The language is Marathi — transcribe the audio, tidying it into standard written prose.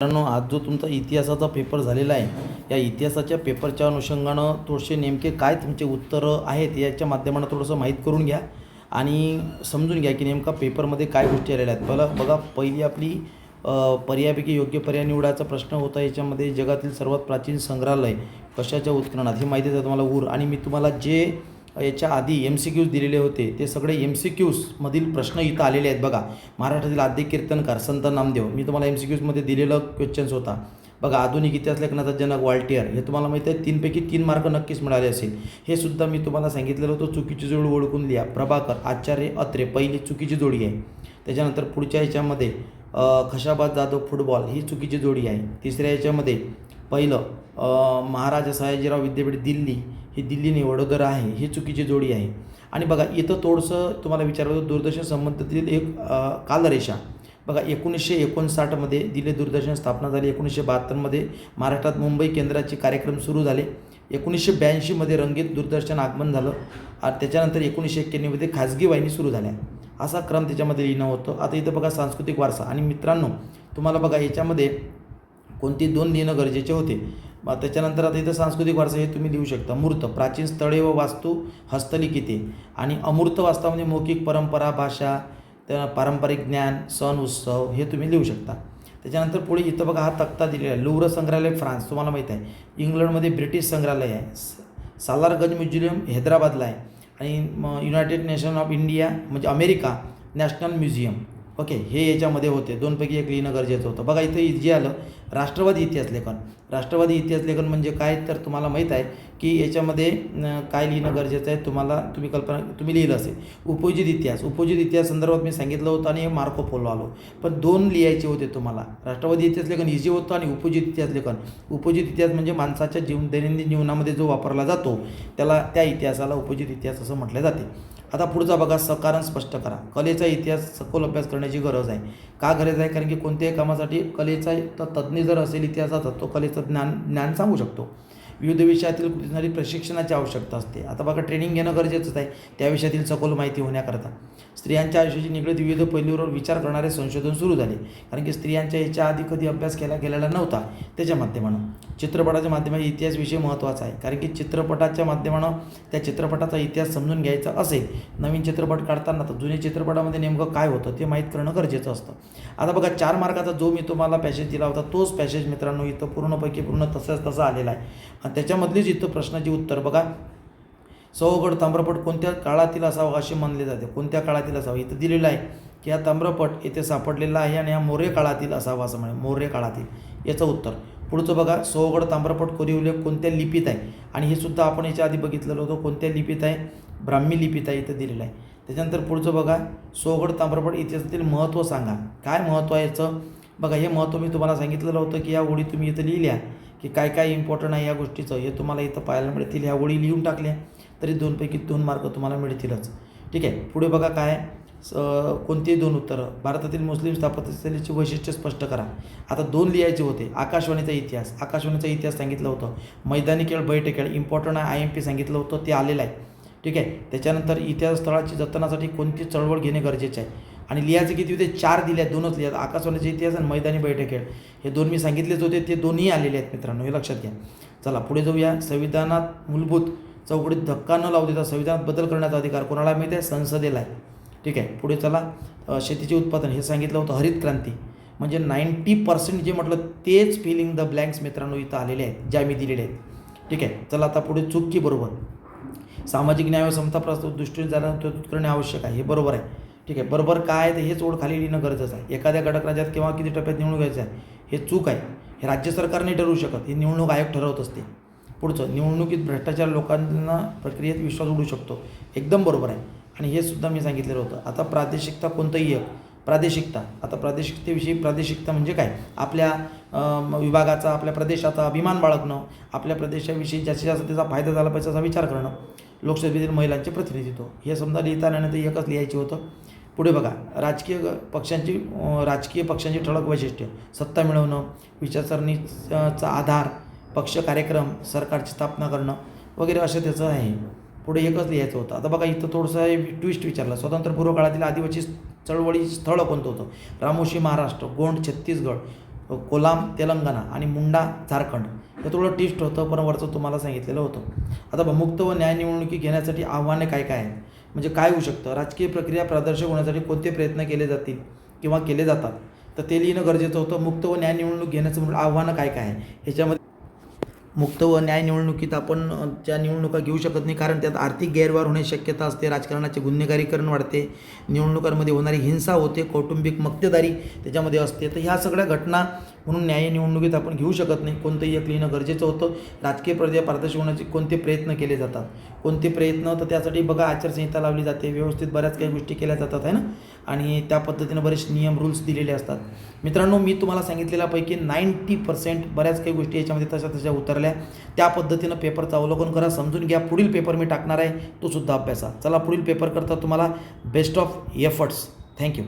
मित्रांनो, आज जो तुमचा इतिहासाचा पेपर झालेला आहे, या इतिहासाच्या पेपरच्या अनुषंगानं थोडेसे नेमके काय तुमचे उत्तरं आहेत याच्या माध्यमानं थोडंसं माहीत करून घ्या आणि समजून घ्या की नेमका पेपरमध्ये काय गोष्टी आलेल्या आहेत. बघा, पहिली आपली पर्यायापैकी योग्य पर्याय निवडायचा प्रश्न होता. याच्यामध्ये जगातील सर्वात प्राचीन संग्रहालय कशाच्या उत्खननात, ही माहिती आहे तुम्हाला ऊर. आणि मी तुम्हाला जे याच्या आधी MCQs दिलेले होते ते सगळे MCQsमधील प्रश्न इथं आलेले आहेत. बघा, महाराष्ट्रातील आद्य कीर्तनकार संत नामदेव, मी तुम्हाला MCQsमध्ये दिलेलं क्वेश्चन्स होता. बघा, आधुनिक इतिहास लेखनाचा जनक व्हॉल्टियर, हे तुम्हाला माहिती आहे 3 पैकी 3 मार्क नक्कीच मिळाले असेल. हे सुद्धा मी तुम्हाला सांगितलेलं होतं. चुकीची जोडी ओळखून लिहा. प्रभाकर आचार्य अत्रे, पहिली चुकीची जोडी आहे. त्याच्यानंतर पुढच्या याच्यामध्ये खशाबाद जाधव फुटबॉल, ही चुकीची जोडी आहे. तिसऱ्या याच्यामध्ये पहिलं महाराजा सयाजीराव विद्यापीठ दिल्ली, ही दिल्ली नाही वडोदरा आहे, ही चुकीची जोडी आहे. आणि बघा, इथं थोडंसं तुम्हाला विचारलं होतं दूरदर्शन संबंधातील एक कालरेषा. बघा, 1959मध्ये दिल्ली दूरदर्शन स्थापना झाली. 1972मध्ये महाराष्ट्रात मुंबई केंद्राचे कार्यक्रम सुरू झाले. 1982मध्ये रंगीत दूरदर्शन आगमन झालं. त्याच्यानंतर 1991मध्ये खाजगी वाहिनी सुरू झाल्या. असा क्रम त्याच्यामध्ये लिहिणं होतं. आता इथं बघा, सांस्कृतिक वारसा. आणि मित्रांनो, तुम्हाला बघा याच्यामध्ये कोणती 2 लिहिणं गरजेचे होते. त्याच्यानंतर आता इथं सांस्कृतिक वारसा हे तुम्ही लिहू शकता. मूर्त, प्राचीन स्थळे व वास्तू हस्तलिखिते. आणि अमूर्त वास्तवामध्ये मौखिक परंपरा, भाषा, पारंपरिक ज्ञान, सण, उत्सव, हे तुम्ही लिहू शकता. त्याच्यानंतर पुढे इथं बघा, हा तक्ता दिलेला आहे. लुव्र संग्रहालय फ्रान्स, तुम्हाला माहीत आहे. इंग्लंडमध्ये ब्रिटिश संग्रहालय आहे. सालारगंज म्युझियम हैदराबादला आहे. आणि युनायटेड नेशन ऑफ इंडिया म्हणजे अमेरिका नॅशनल म्युझियम. ओके, हे याच्यामध्ये होते. 2 पैकी 1 लिहिणं गरजेचं होतं. बघा, इथं जे आलं राष्ट्रवादी इतिहास लेखन. राष्ट्रवादी इतिहास लेखन म्हणजे काय, तर तुम्हाला माहीत आहे की याच्यामध्ये काय लिहिणं गरजेचं आहे. तुम्ही लिहिलं असेल. उपयोजित इतिहास. उपयोजित इतिहास संदर्भात मी सांगितलं होतं आणि मार्को पोलो आलो. पण 2 लिहायचे होते तुम्हाला. राष्ट्रवादी इतिहास लेखन इझी होतं आणि उपयोजित इतिहास लेखन. उपयोजित इतिहास म्हणजे माणसाच्या दैनंदिन जीवनामध्ये जो वापरला जातो त्याला, त्या इतिहासाला उपयोजित इतिहास असं म्हटलं जाते. आता पुढचा बघा, सकारण स्पष्ट करा. कलेचा इतिहास सखोल अभ्यास करण्याची गरज आहे. का गरज आहे? कारण की कोणत्याही कामासाठी कलेचा तज्ज्ञ जर असेल इतिहासाचा, तो कलेचं ज्ञान सांगू शकतो. विविध विषयातील कृतीसाठी प्रशिक्षणाची आवश्यकता असते. आता बघा, ट्रेनिंग घेणं गरजेचंच आहे त्या विषयातील सखोल माहिती होण्याकरता. स्त्रियांच्या आयुष्याची निगडीत विविध पैलूंवर विचार करणारे संशोधन सुरू झाले. कारण की स्त्रियांच्या याच्या आधी कधी अभ्यास गेलेला नव्हता. त्याच्या माध्यमानं चित्रपटाच्या माध्यमाने इतिहास विषय महत्त्वाचा आहे. कारण की चित्रपटाच्या माध्यमानं त्या चित्रपटाचा इतिहास समजून घ्यायचा असेल. नवीन चित्रपट काढताना तर जुन्या चित्रपटामध्ये नेमकं काय होतं ते माहीत करणं गरजेचं असतं. आता बघा, 4 मार्काचा जो मी तुम्हाला पॅसेज दिला होता तोच पॅसेज मित्रांनो इथं पूर्ण तसं आलेला आहे. आणि त्याच्यामधलीच इथं प्रश्नाची उत्तर बघा. सौगड ताम्रपट कोणत्या काळातील असावा असे मानले जाते. कोणत्या काळातील असावा इथं दिलेलं आहे की हा ताम्रपट येथे सापडलेला आहे आणि हा मौर्य काळातील असावा असं म्हणे. मौर्य काळातील याचं उत्तर. पुढचं बघा, सौगड ताम्रपट कोरी उल्लेख कोणत्या लिपीत आहे. आणि हे सुद्धा आपण याच्या आधी बघितलेलं होतं. कोणत्या लिपीत आहे? ब्राह्मी लिपीत आहे, इथं दिलेलं आहे. त्याच्यानंतर पुढचं बघा, सौगड ताम्रपट इतिहासातील महत्त्व सांगा. काय महत्त्व आहे याचं? बघा, हे महत्त्व मी तुम्हाला सांगितलेलं होतं की या ओळी तुम्ही इथं लिहिल्या की काय काय इम्पॉर्टंट आहे या गोष्टीचं, हे तुम्हाला इथं पाहायला मिळतील. ह्या ओळी लिहून टाकल्या तरी 2 पैकी 2 मार्क तुम्हाला मिळतीलच. ठीक आहे. पुढे बघा, काय कोणती 2 उत्तरं. भारतातील मुस्लिम स्थापत्यशैलीची वैशिष्ट्य स्पष्ट करा. आता 2 लिहायचे होते. आकाशवाणीचा इतिहास. आकाशवाणीचा इतिहास सांगितलं होतं. मैदानी खेळ, बैठे खेळ इम्पॉर्टंट आहे. IMP सांगितलं होतं, ते आलेलं आहे. ठीक आहे. त्याच्यानंतर इतिहास स्थळाची जतनासाठी कोणती चळवळ घेणे गरजेचे आहे. आणि लिहायचे किती होते? 4 दिले आहेत. 2च लिहा. आकाशवाणीचा इतिहास आणि मैदानी बैठे खेळ, हे 2 मी सांगितलेच होते. ते 2ही आलेले आहेत मित्रांनो, हे लक्षात घ्या. चला पुढे जाऊया. संविधानात मूलभूत चौकटीत धक्का न लावू देता संविधानात बदल करण्याचा अधिकार कोणाला मिळते? संसदेला आहे. ठीक आहे. पुढे चला, शेतीचे उत्पादन हे सांगितलं होतं. हरित क्रांती म्हणजे 90% जे म्हटलं तेच फिलिंग द ब्लँक्स मित्रांनो इथं आलेले आहेत, ज्या मी दिलेले आहेत. ठीक आहे. चला आता पुढे, चूक की बरोबर. सामाजिक न्याय व समता प्रस्तुत दृष्टीने तरतूद करणे आवश्यक आहे, हे बरोबर आहे. ठीक आहे. बरोबर काय आहे तर हेच ओळ खाली लिहिणं गरजेचं आहे. एखाद्या घटक राज्यात केव्हा किती टप्प्यात निवडणूक घ्यायची आहे, हे चूक आहे. हे राज्य सरकारने ठरवू शकत, हे निवडणूक आयोग ठरवत असते. पुढचं, निवडणुकीत भ्रष्टाचार लोकांना प्रक्रियेत विश्वास उडू शकतो, एकदम बरोबर आहे. आणि हे सुद्धा मी सांगितलेलं होतं. आता प्रादेशिकता कोणतंही एक. प्रादेशिकता, आता प्रादेशिकतेविषयी, प्रादेशिकता म्हणजे काय? आपल्या विभागाचा, आपल्या प्रदेशाचा अभिमान बाळगणं, आपल्या प्रदेशाविषयी जास्तीत जास्त त्याचा फायदा झाला पाहिजे असा विचार करणं. लोकसभेतील महिलांचे प्रतिनिधित्व, हे समजा लिहिताना नाही तर एकच लिहायचे होतं. पुढे बघा, राजकीय पक्षांची ठळक वैशिष्ट्य. सत्ता मिळवणं, विचारसरणीचा आधार, पक्ष, कार्यक्रम, सरकारची स्थापना करणं वगैरे असं त्याचं आहे. पुढे एकच लिहायचं होतं. आता बघा, इथं थोडंसं ट्विस्ट विचारलं. स्वातंत्र्यपूर्व काळातील आदिवासी चळवळी स्थळ कोणतं होतं? रामोशी महाराष्ट्र, गोंड छत्तीसगड, कोलाम तेलंगणा आणि मुंडा झारखंड हे थोडं टिस्ट होतं, पण वरचं तुम्हाला सांगितलेलं होतं. आता मुक्त व न्याय निवडणुकी घेण्यासाठी आव्हाने काय काय आहेत, म्हणजे काय होऊ शकतं, राजकीय प्रक्रिया पारदर्शक होण्यासाठी कोणते प्रयत्न केले जातील किंवा केले जातात, तर ते लिहिणं गरजेचं होतं. मुक्त व न्याय निवडणूक घेण्याचं म्हणून आव्हानं काय काय आहे ह्याच्यामध्ये. मुक्त व न्याय निवडणुकीत आपण ज्या निवडणुका घेऊ शकत नाही, कारण त्यात आर्थिक गैरव्यवहार होण्याची शक्यता असते, राजकारणाचे गुन्हेगारीकरण वाढते, निवडणुकांमध्ये होणारी हिंसा होते, कौटुंबिक मक्तेदारी त्याच्यामध्ये असते. तर ह्या सगळ्या घटना म्हणून न्याय निवडणुकीत आपण घेऊ शकत नाही. कोणतंही एक लिहिणं गरजेचं होतं. राजकीय प्रक्रिया पारदर्शक होण्याचे कोणते प्रयत्न केले जातात, कोणते प्रयत्न, तर त्यासाठी बघा आचारसंहिता लावली जाते, व्यवस्थित बऱ्याच काही गोष्टी केल्या जातात आहे ना, आणि त्या पद्धतीनं बरेच नियम रूल्स दिलेले असतात. मित्रांनो, मी तुम्हाला सांगितलेल्यापैकी 90% बऱ्याच काही गोष्टी याच्यामध्ये तशा उतरल्या. त्या पद्धतीनं पेपरचं अवलोकन करा, समजून घ्या. पुढील पेपर मी टाकणार आहे, तो सुद्धा अभ्यासा. चला पुढील पेपर करता तुम्हाला बेस्ट ऑफ एफर्ट्स. थँक्यू.